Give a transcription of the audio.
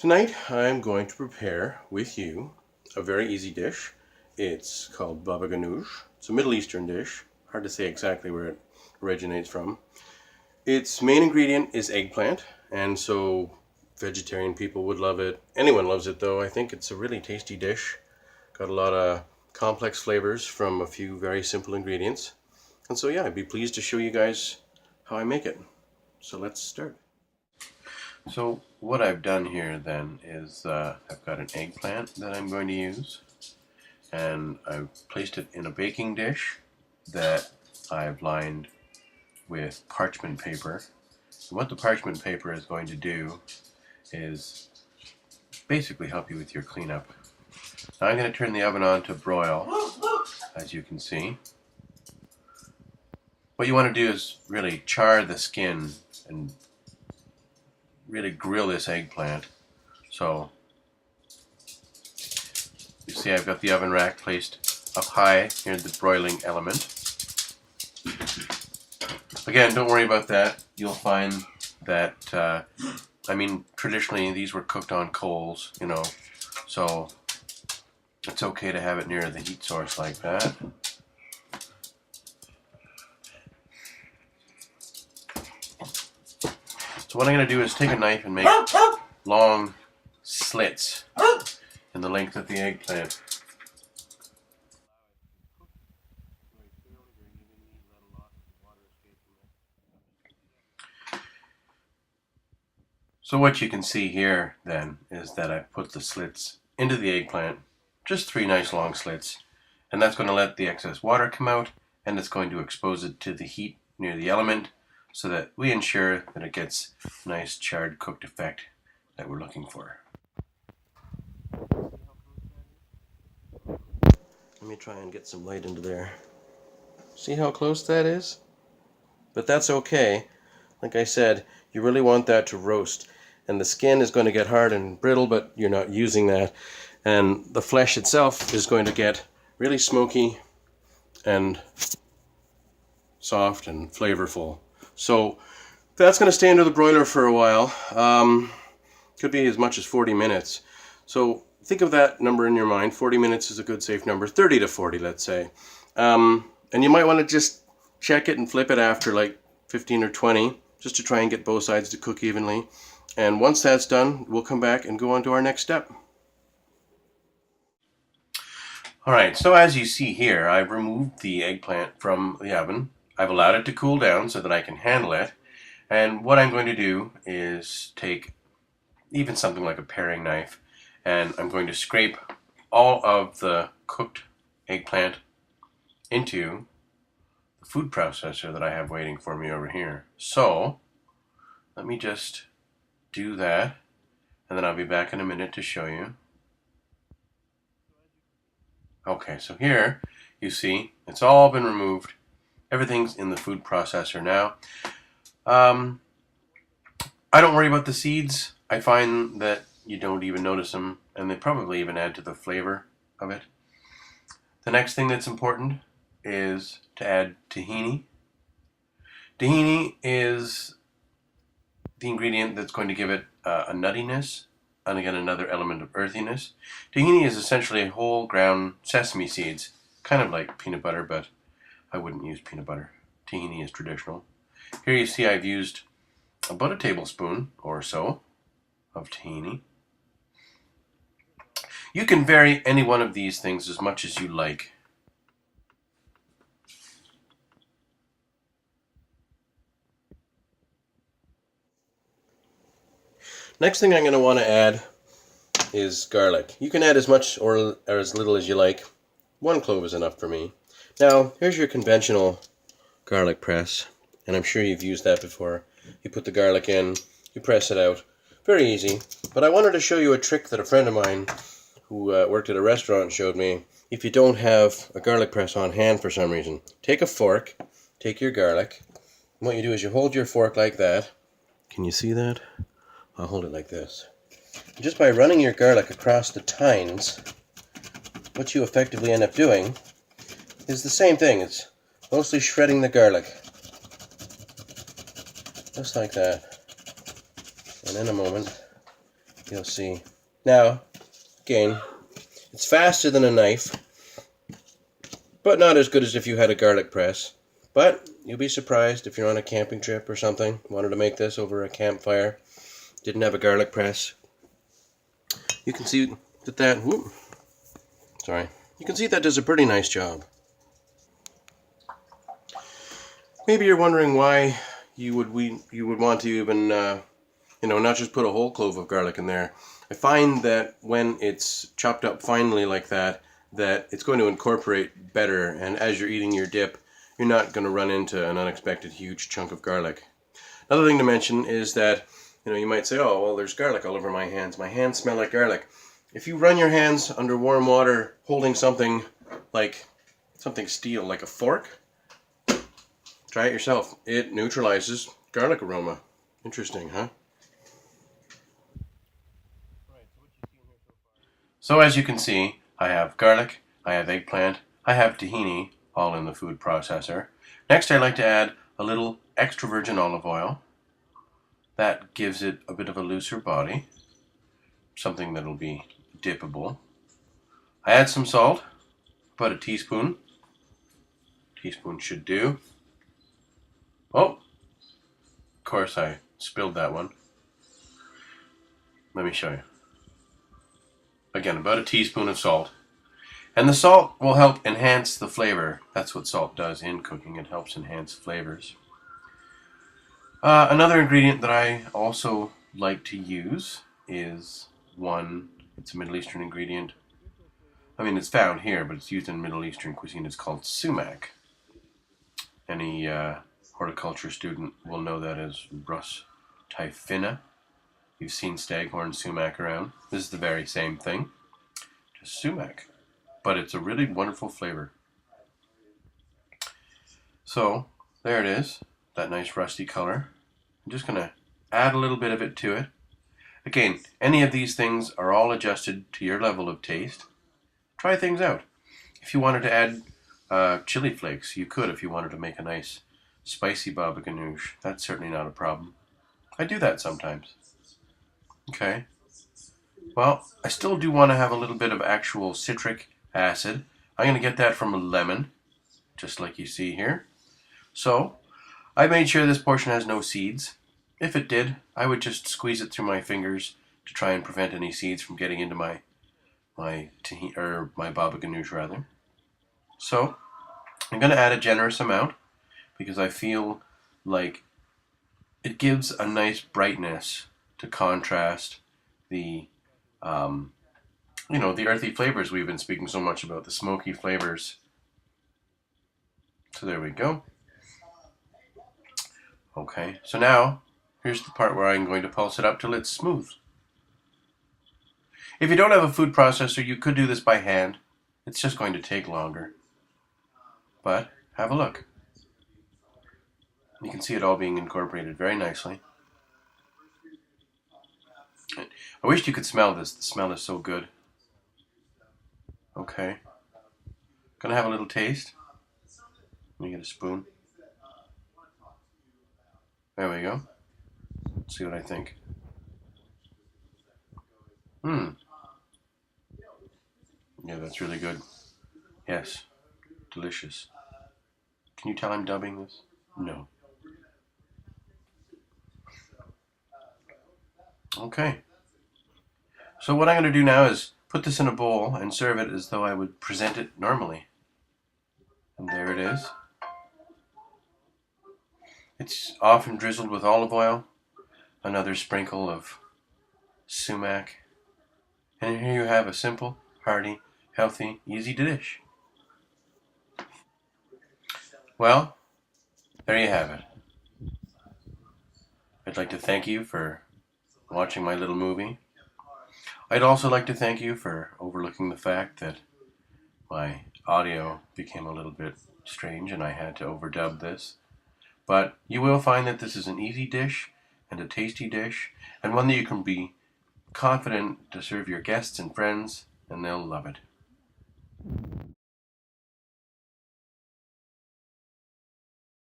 Tonight I'm going to prepare with you a very easy dish. It's called Baba Ghanouj. It's a Middle Eastern dish. Hard to say exactly where it originates from. Its main ingredient is eggplant, and so vegetarian people would love it. Anyone loves it though. I think it's a really tasty dish. Got a lot of complex flavors from a few very simple ingredients. And so yeah, I'd be pleased to show you guys how I make it. So let's start. So what I've done here then is I've got an eggplant that I'm going to use, and I've placed it in a baking dish that I've lined with parchment paper. And what the parchment paper is going to do is basically help you with your cleanup. Now I'm going to turn the oven on to broil, as you can see. What you want to do is really char the skin and really grill this eggplant. So you see I've got the oven rack placed up high near the broiling element. Again, don't worry about that. You'll find that traditionally these were cooked on coals, so it's okay to have it near the heat source like that. So what I'm going to do is take a knife and make long slits in the length of the eggplant. So what you can see here then is that I put the slits into the eggplant, just 3 nice long slits, and that's going to let the excess water come out, and it's going to expose it to the heat near the element, so that we ensure that it gets a nice charred cooked effect that we're looking for. Let me try and get some light into there. See how close that is? But that's okay. Like I said, you really want that to roast. And the skin is going to get hard and brittle, but you're not using that. And the flesh itself is going to get really smoky and soft and flavorful. So that's going to stay under the broiler for a while. Could be as much as 40 minutes. So think of that number in your mind. 40 minutes is a good safe number. 30 to 40, let's say. And you might want to just check it and flip it after like 15 or 20, just to try and get both sides to cook evenly. And once that's done, we'll come back and go on to our next step. Alright, so as you see here, I've removed the eggplant from the oven. I've allowed it to cool down so that I can handle it. And what I'm going to do is take even something like a paring knife, and I'm going to scrape all of the cooked eggplant into the food processor that I have waiting for me over here. So let me just do that, and then I'll be back in a minute to show you. Okay, so here you see it's all been removed. Everything's in the food processor now. I don't worry about the seeds. I find that you don't even notice them, and they probably even add to the flavor of it. The next thing that's important is to add tahini. Tahini is the ingredient that's going to give it a nuttiness, and again another element of earthiness. Tahini is essentially whole ground sesame seeds, kind of like peanut butter, but I wouldn't use peanut butter. Tahini is traditional. Here you see I've used about a tablespoon or so of tahini. You can vary any one of these things as much as you like. Next thing I'm going to want to add is garlic. You can add as much or as little as you like. 1 clove is enough for me. Now, here's your conventional garlic press, and I'm sure you've used that before. You put the garlic in, you press it out. Very easy. But I wanted to show you a trick that a friend of mine who worked at a restaurant showed me. If you don't have a garlic press on hand for some reason, take a fork, take your garlic, and what you do is you hold your fork like that. Can you see that? I'll hold it like this. Just by running your garlic across the tines, what you effectively end up doing is the same thing. It's mostly shredding the garlic. Just like that. And in a moment, you'll see. Now, again, it's faster than a knife, but not as good as if you had a garlic press. But you'll be surprised if you're on a camping trip or something, wanted to make this over a campfire, didn't have a garlic press. You can see you can see that does a pretty nice job. Maybe you're wondering why you would want to even not just put a whole clove of garlic in there. I find that when it's chopped up finely like that it's going to incorporate better, and as you're eating your dip, you're not going to run into an unexpected huge chunk of garlic. Another thing to mention is that, you might say, oh, well, there's garlic all over my hands. My hands smell like garlic. If you run your hands under warm water holding something steel, like a fork, try it yourself. It neutralizes garlic aroma. Interesting, huh? So as you can see, I have garlic, I have eggplant, I have tahini, all in the food processor. Next, I like to add a little extra virgin olive oil. That gives it a bit of a looser body, something that'll be dippable. I add some salt, about a teaspoon. Teaspoon should do. Oh, of course I spilled that one. Let me show you. Again, about a teaspoon of salt. And the salt will help enhance the flavor. That's what salt does in cooking. It helps enhance flavors. Another ingredient that I also like to use is it's a Middle Eastern ingredient. I mean, it's found here, but it's used in Middle Eastern cuisine. It's called sumac. Any horticulture student will know that as Rus typhina. You've seen staghorn sumac around. This is the very same thing, just sumac. But it's a really wonderful flavor. So, there it is, that nice rusty color. I'm just going to add a little bit of it to it. Again, any of these things are all adjusted to your level of taste. Try things out. If you wanted to add chili flakes, you could if you wanted to make a nice spicy Baba Ghanouj. That's certainly not a problem. I do that sometimes. Okay. Well, I still do want to have a little bit of actual citric acid. I'm going to get that from a lemon, just like you see here. So, I made sure this portion has no seeds. If it did, I would just squeeze it through my fingers to try and prevent any seeds from getting into my Baba Ghanouj rather. So, I'm going to add a generous amount because I feel like it gives a nice brightness to contrast the the earthy flavors we've been speaking so much about, the smoky flavors. So there we go. Okay, so now here's the part where I'm going to pulse it up till it's smooth. If you don't have a food processor, you could do this by hand. It's just going to take longer. But have a look. You can see it all being incorporated very nicely. I wish you could smell this. The smell is so good. Okay. Gonna have a little taste. Let me get a spoon. There we go. Let's see what I think. Yeah, that's really good. Yes. Delicious. Can you tell I'm dubbing this? No. Okay. So what I'm going to do now is put this in a bowl and serve it as though I would present it normally. And there it is. It's often drizzled with olive oil, another sprinkle of sumac, and here you have a simple, hearty, healthy, easy dish. Well, there you have it. I'd like to thank you for watching my little movie. I'd also like to thank you for overlooking the fact that my audio became a little bit strange and I had to overdub this. But you will find that this is an easy dish and a tasty dish, and one that you can be confident to serve your guests and friends, and they'll love it.